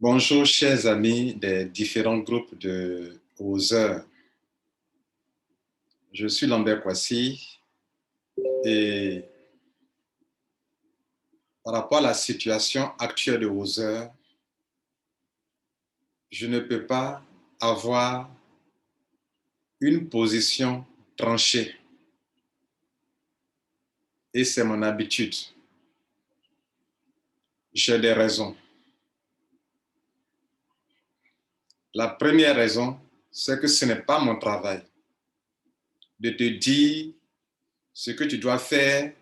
Bonjour, chers amis des différents groupes de Oseurs. Je suis Lambert Kwasi et par rapport à la situation actuelle de Oseurs, je ne peux pas avoir une position tranchée et c'est mon habitude. J'ai des raisons. La première raison, c'est que ce n'est pas mon travail de te dire ce que tu dois faire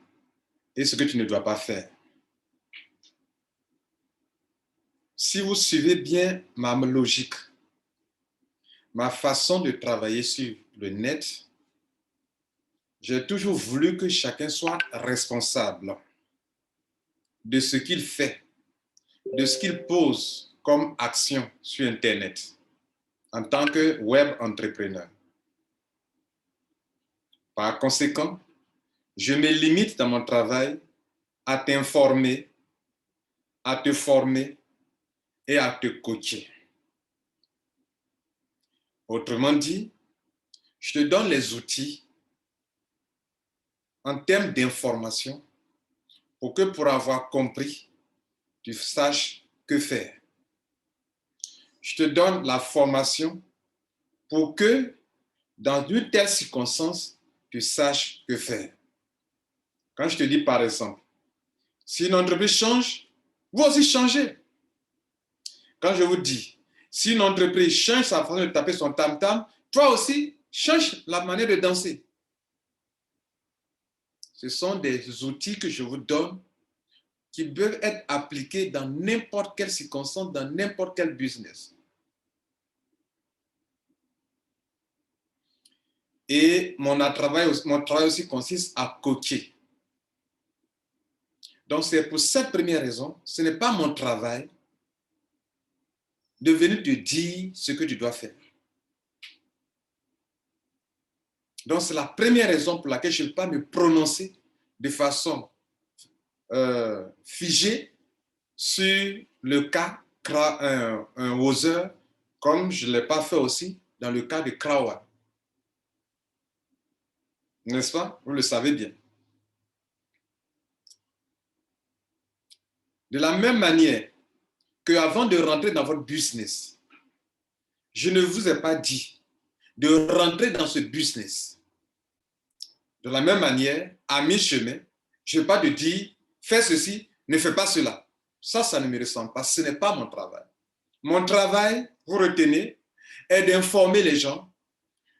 et ce que tu ne dois pas faire. Si vous suivez bien ma logique, ma façon de travailler sur le net, j'ai toujours voulu que chacun soit responsable de ce qu'il fait, de ce qu'il pose comme action sur Internet en tant que web entrepreneur. Par conséquent, je me limite dans mon travail à t'informer, à te former et à te coacher. Autrement dit, je te donne les outils en termes d'information pour que pour avoir compris, tu saches que faire. Je te donne la formation pour que dans une telle circonstance, tu saches que faire. Quand je te dis par exemple, si une entreprise change, vous aussi changez. Quand je vous dis, si une entreprise change sa façon de taper son tam-tam, toi aussi, change la manière de danser. Ce sont des outils que je vous donne qui peuvent être appliqués dans n'importe quelle circonstance, dans n'importe quel business. Et mon travail aussi consiste à coacher. Donc, c'est pour cette première raison, ce n'est pas mon travail de venir te dire ce que tu dois faire. Donc, c'est la première raison pour laquelle je ne peux pas me prononcer de façon figée sur le cas un oseur, comme je ne l'ai pas fait aussi dans le cas de Krawa. N'est-ce pas? Vous le savez bien. De la même manière qu'avant de rentrer dans votre business, je ne vous ai pas dit de rentrer dans ce business. De la même manière, à mi-chemin, je ne vais pas te dire, fais ceci, ne fais pas cela. Ça ne me ressemble pas. Ce n'est pas mon travail. Mon travail, vous retenez, est d'informer les gens,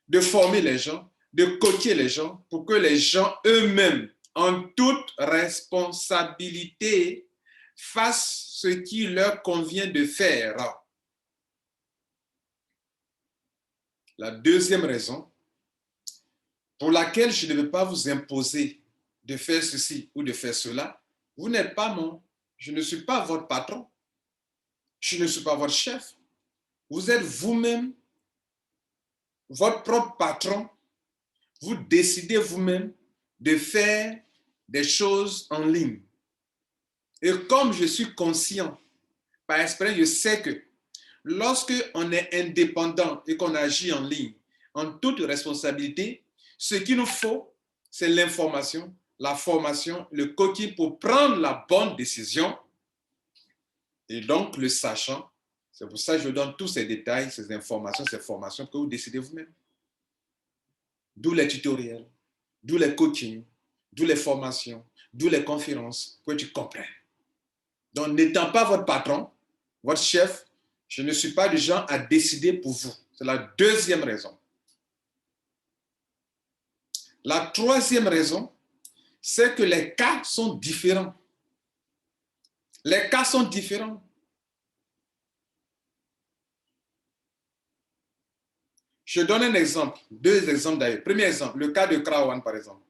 de former les gens, de coacher les gens pour que les gens eux-mêmes, en toute responsabilité, fassent ce qui leur convient de faire. La deuxième raison pour laquelle je ne vais pas vous imposer de faire ceci ou de faire cela, vous n'êtes pas je ne suis pas votre patron, je ne suis pas votre chef. Vous êtes vous-même votre propre patron. Vous décidez vous-même de faire des choses en ligne. Et comme je suis conscient, par expérience, je sais que lorsque on est indépendant et qu'on agit en ligne, en toute responsabilité, ce qu'il nous faut, c'est l'information, la formation, le coaching pour prendre la bonne décision. Et donc, le sachant, c'est pour ça que je donne tous ces détails, ces informations, ces formations que vous décidez vous-même. D'où les tutoriels, d'où les coachings, d'où les formations, d'où les conférences, pour que tu comprennes. Donc, n'étant pas votre patron, votre chef, je ne suis pas du genre à décider pour vous. C'est la deuxième raison. La troisième raison, c'est que les cas sont différents. Les cas sont différents. Je donne un exemple, deux exemples d'ailleurs. Premier exemple, le cas de Krawan par exemple.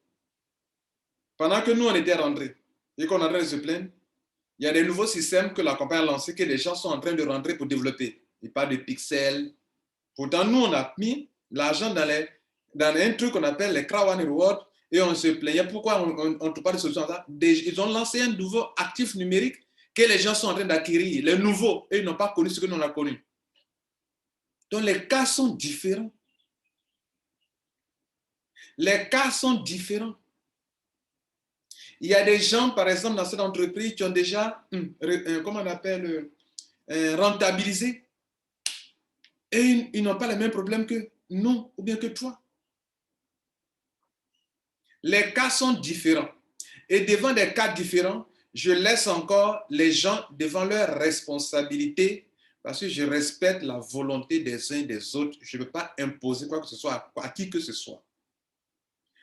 Pendant que nous, on était rentrés et qu'on est en train de se plaindre, il y a des nouveaux systèmes que la compagnie a lancés que les gens sont en train de rentrer pour développer. Ils parlent de pixels. Pourtant, nous, on a mis l'argent dans un truc qu'on appelle les Krawan Rewards et on se plaignait. Pourquoi on ne trouve pas de solution à ça? Ils ont lancé un nouveau actif numérique que les gens sont en train d'acquérir, les nouveaux, et ils n'ont pas connu ce que nous on a connu. Donc les cas sont différents. Les cas sont différents. Il y a des gens, par exemple, dans cette entreprise qui ont déjà, comment on appelle, rentabilisé. Et ils n'ont pas les mêmes problèmes que nous ou bien que toi. Les cas sont différents. Et devant des cas différents, je laisse encore les gens devant leurs responsabilités parce que je respecte la volonté des uns et des autres. Je ne veux pas imposer quoi que ce soit à qui que ce soit.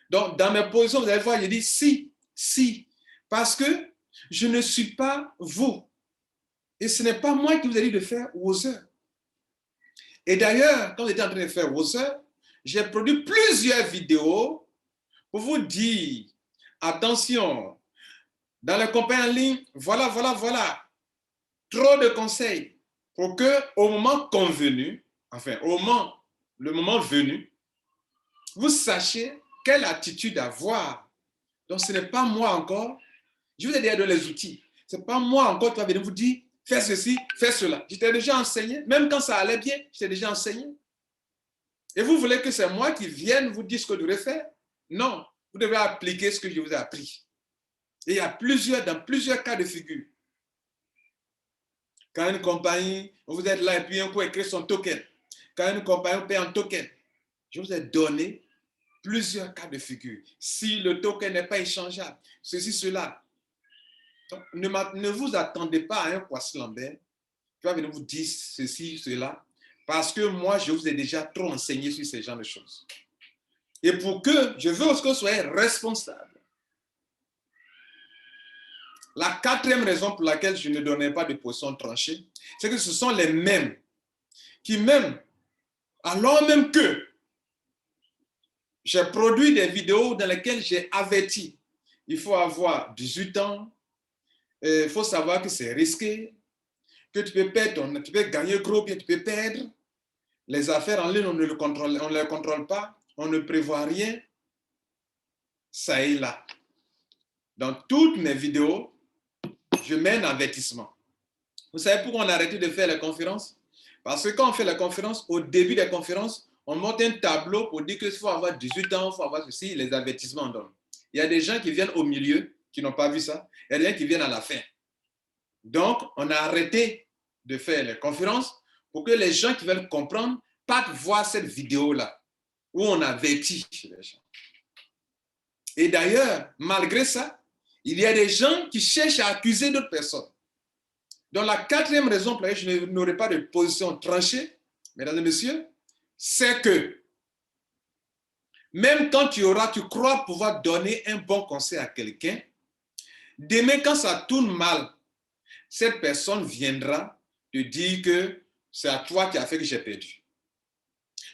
Donc, dans mes positions, vous allez voir, je dis si, parce que je ne suis pas vous. Et ce n'est pas moi qui vous ai dit de faire Wozer. Et d'ailleurs, quand j'étais en train de faire Wozer, j'ai produit plusieurs vidéos pour vous dire, attention, dans les compagnies en ligne, voilà, trop de conseils pour que au moment convenu, enfin, le moment venu, vous sachiez quelle attitude avoir. Donc, ce n'est pas moi encore. Je vous ai déjà donné les outils. Ce n'est pas moi encore qui va venir vous dire, fais ceci, fais cela. Je t'ai déjà enseigné. Même quand ça allait bien, je t'ai déjà enseigné. Et vous voulez que c'est moi qui vienne vous dire ce que vous devez faire? Non. Vous devez appliquer ce que je vous ai appris. Et il y a dans plusieurs cas de figure. Quand une compagnie, vous êtes là et puis un coup écrit son token. Quand une compagnie paye en token, je vous ai donné plusieurs cas de figure. Si le token n'est pas échangeable, ceci, cela. Donc, ne vous attendez pas à un Kwasi Lambert qui va venir vous dire ceci, cela, parce que moi, je vous ai déjà trop enseigné sur ces genres de choses. Et pour que je veux que vous soyez responsable. La quatrième raison pour laquelle je ne donnais pas de position tranchée, c'est que ce sont les mêmes qui même, alors même que j'ai produit des vidéos dans lesquelles j'ai averti, il faut avoir 18 ans, il faut savoir que c'est risqué, que tu peux perdre, tu peux gagner gros, bien tu peux perdre. Les affaires en ligne, on ne les contrôle pas, on ne prévoit rien. Ça et là. Dans toutes mes vidéos, je mets un avertissement. Vous savez pourquoi on a arrêté de faire les conférences? Parce que quand on fait les conférences, au début des conférences, on monte un tableau pour dire qu'il faut avoir 18 ans, il faut avoir ceci, les avertissements on donne. Il y a des gens qui viennent au milieu, qui n'ont pas vu ça. Il y a des gens qui viennent à la fin. Donc, on a arrêté de faire les conférences pour que les gens qui veulent comprendre partent voir cette vidéo-là, où on avertit les gens. Et d'ailleurs, malgré ça, il y a des gens qui cherchent à accuser d'autres personnes. Donc, la quatrième raison pour laquelle je n'aurai pas de position tranchée, mesdames et messieurs, c'est que même quand tu crois pouvoir donner un bon conseil à quelqu'un, demain, quand ça tourne mal, cette personne viendra te dire que c'est à toi qui a fait que j'ai perdu.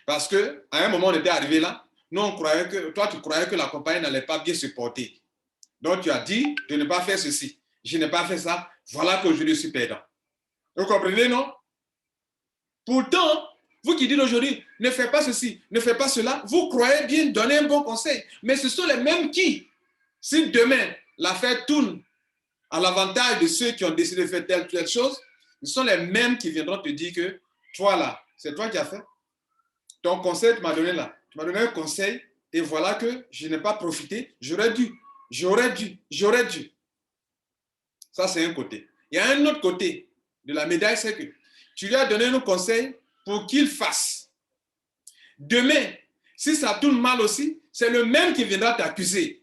Parce qu'à un moment, on était arrivé là, nous, tu croyais que la compagnie n'allait pas bien se porter. Donc, tu as dit de ne pas faire ceci. Je n'ai pas fait ça. Voilà qu'aujourd'hui, je suis perdant. Vous comprenez, non? Pourtant, vous qui dites aujourd'hui, ne fais pas ceci, ne fais pas cela, vous croyez bien donner un bon conseil. Mais ce sont les mêmes qui, si demain, l'affaire tourne à l'avantage de ceux qui ont décidé de faire telle chose, ce sont les mêmes qui viendront te dire que toi là, c'est toi qui as fait. Ton conseil, tu m'as donné là. Tu m'as donné un conseil et voilà que je n'ai pas profité. J'aurais dû. Ça, c'est un côté. Il y a un autre côté de la médaille, c'est que tu lui as donné un conseil pour qu'il fasse. Demain, si ça tourne mal aussi, c'est le même qui viendra t'accuser.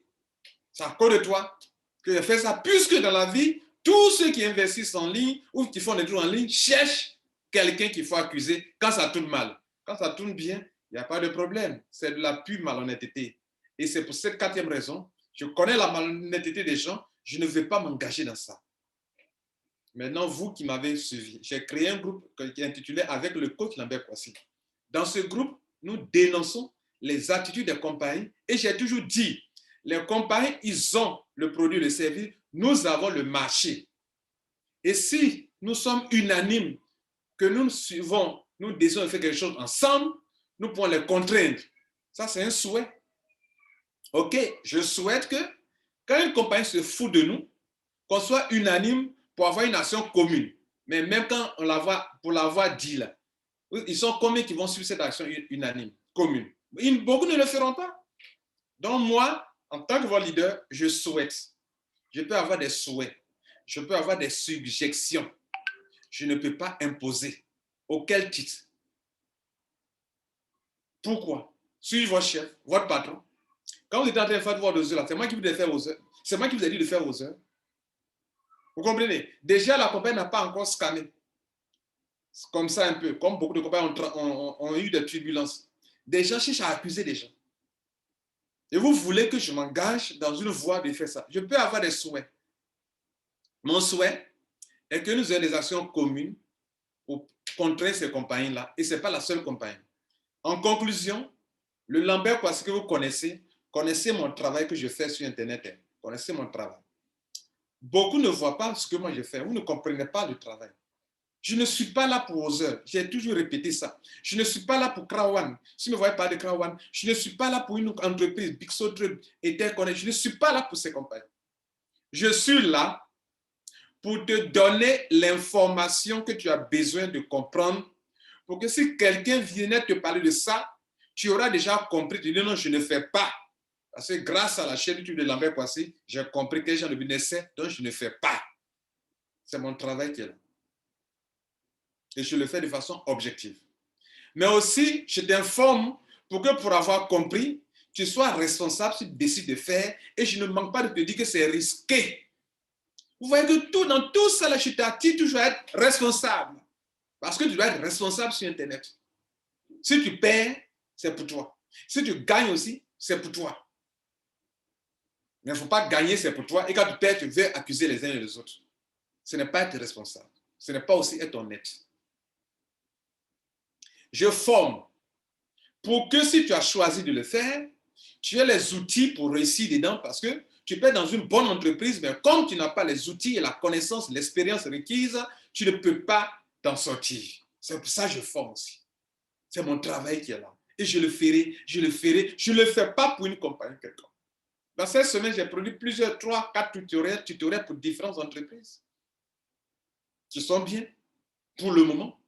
C'est à cause de toi que j'ai fait ça, puisque dans la vie, tous ceux qui investissent en ligne ou qui font des trucs en ligne cherchent quelqu'un qu'il faut accuser quand ça tourne mal. Quand ça tourne bien, il n'y a pas de problème. C'est de la pure malhonnêteté. Et c'est pour cette quatrième raison, je connais la malhonnêteté des gens, je ne vais pas m'engager dans ça. Maintenant, vous qui m'avez suivi, j'ai créé un groupe qui est intitulé Avec le coach Lambert Kwasi. Dans ce groupe, nous dénonçons les attitudes des compagnies et j'ai toujours dit, les compagnies, ils ont le produit, le service, nous avons le marché. Et si nous sommes unanimes, que nous suivons, nous désirons faire quelque chose ensemble, nous pouvons les contraindre. Ça, c'est un souhait. OK, je souhaite que quand une compagnie se fout de nous, qu'on soit unanime pour avoir une action commune. Mais même quand on la voit, pour l'avoir dit là, ils sont combien qui vont suivre cette action unanime, commune? Beaucoup ne le feront pas. Donc moi, en tant que votre leader, je souhaite. Je peux avoir des souhaits. Je peux avoir des suggestions. Je ne peux pas imposer. Auquel titre? Pourquoi? Suis votre chef, votre patron. Quand vous êtes en train de faire vos 2 heures, c'est moi qui vous ai dit de faire aux heures. C'est moi qui vous ai dit de faire aux heures. Vous comprenez? Déjà, la compagnie n'a pas encore scanné. Comme ça un peu, comme beaucoup de compagnies ont eu des turbulences. Des gens cherchent à accuser des gens. Et vous voulez que je m'engage dans une voie de faire ça. Je peux avoir des souhaits. Mon souhait est que nous ayons des actions communes pour contrer ces compagnies-là. Et ce n'est pas la seule compagnie. En conclusion, le Lambert Kouassi que vous connaissez mon travail que je fais sur Internet. Connaissez mon travail. Beaucoup ne voient pas ce que moi je fais. Vous ne comprenez pas le travail. Je ne suis pas là pour Other. J'ai toujours répété ça. Je ne suis pas là pour Krawan. Si vous ne voyez pas de Krawan, je ne suis pas là pour une entreprise, Bixo Trade, Interconnect. Je ne suis pas là pour ces compagnies. Je suis là pour te donner l'information que tu as besoin de comprendre pour que si quelqu'un venait te parler de ça, tu auras déjà compris. Tu dis non, je ne fais pas. Parce que grâce à la chaîne YouTube de Lambert Kouassi, j'ai compris quel genre de business c'est, donc je ne fais pas. C'est mon travail qui est là. Et je le fais de façon objective. Mais aussi, je t'informe pour que pour avoir compris, tu sois responsable si tu décides de faire et je ne manque pas de te dire que c'est risqué. Vous voyez que dans tout ça, là, je t'attire toujours à être responsable. Parce que tu dois être responsable sur Internet. Si tu perds, c'est pour toi. Si tu gagnes aussi, c'est pour toi. Mais il ne faut pas gagner, c'est pour toi. Et quand tu perds, tu veux accuser les uns et les autres. Ce n'est pas être responsable. Ce n'est pas aussi être honnête. Je forme pour que si tu as choisi de le faire, tu aies les outils pour réussir dedans parce que tu peux être dans une bonne entreprise, mais comme tu n'as pas les outils et la connaissance, l'expérience requise, tu ne peux pas t'en sortir. C'est pour ça que je forme aussi. C'est mon travail qui est là. Et je le ferai. Je ne le fais pas pour une compagnie quelconque. Dans cette semaine, j'ai produit 3, 4 tutoriels pour différentes entreprises qui sont bien pour le moment.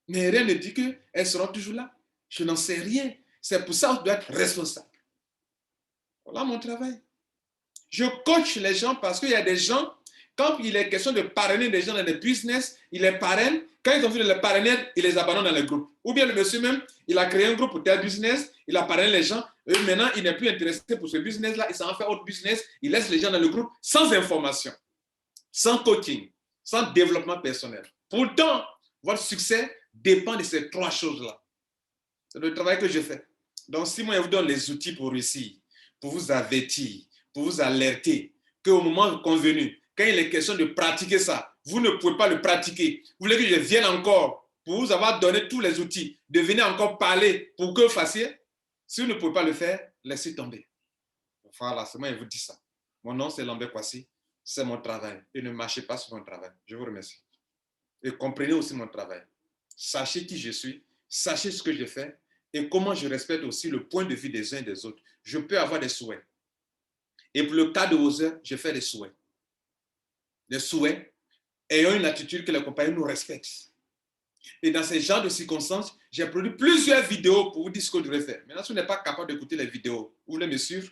Mais rien ne dit qu'elles seront toujours là. Je n'en sais rien. C'est pour ça que je dois être responsable. Voilà mon travail. Je coach les gens parce qu'il y a des gens, quand il est question de parrainer des gens dans des business, ils les parrainent. Quand ils ont vu les parrainer, ils les abandonnent dans le groupe. Ou bien le monsieur même, il a créé un groupe pour tel business, il a parrainé les gens, et maintenant il n'est plus intéressé pour ce business-là, il s'en fait autre business, il laisse les gens dans le groupe sans information, sans coaching, sans développement personnel. Pourtant, votre succès dépend de ces 3 choses-là. C'est le travail que je fais. Donc, si moi, je vous donne les outils pour réussir, pour vous avertir, pour vous alerter, qu'au moment convenu, quand il est question de pratiquer ça, vous ne pouvez pas le pratiquer. Vous voulez que je vienne encore pour vous avoir donné tous les outils, de venir encore parler pour que vous fassiez? Si vous ne pouvez pas le faire, laissez tomber. Voilà, c'est moi qui vous dis ça. Mon nom, c'est Lambert Kouassi. C'est mon travail. Et ne marchez pas sur mon travail. Je vous remercie. Et comprenez aussi mon travail. Sachez qui je suis, sachez ce que je fais et comment je respecte aussi le point de vue des uns et des autres. Je peux avoir des souhaits. Et pour le cas de Other, je fais des souhaits. Des souhaits ayant une attitude que les compagnies nous respectent. Et dans ces genres de circonstances, j'ai produit plusieurs vidéos pour vous dire ce que je devrais faire. Maintenant, si vous n'êtes pas capable d'écouter les vidéos, vous voulez me suivre,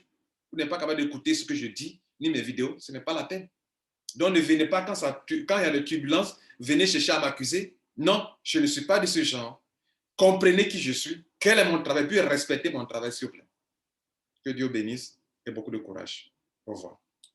vous n'êtes pas capable d'écouter ce que je dis, ni mes vidéos, ce n'est pas la peine. Donc ne venez pas quand il y a des turbulences, venez chercher à m'accuser. Non, je ne suis pas de ce genre. Comprenez qui je suis, quel est mon travail, puis respectez mon travail, s'il vous plaît. Que Dieu bénisse et beaucoup de courage. Au revoir.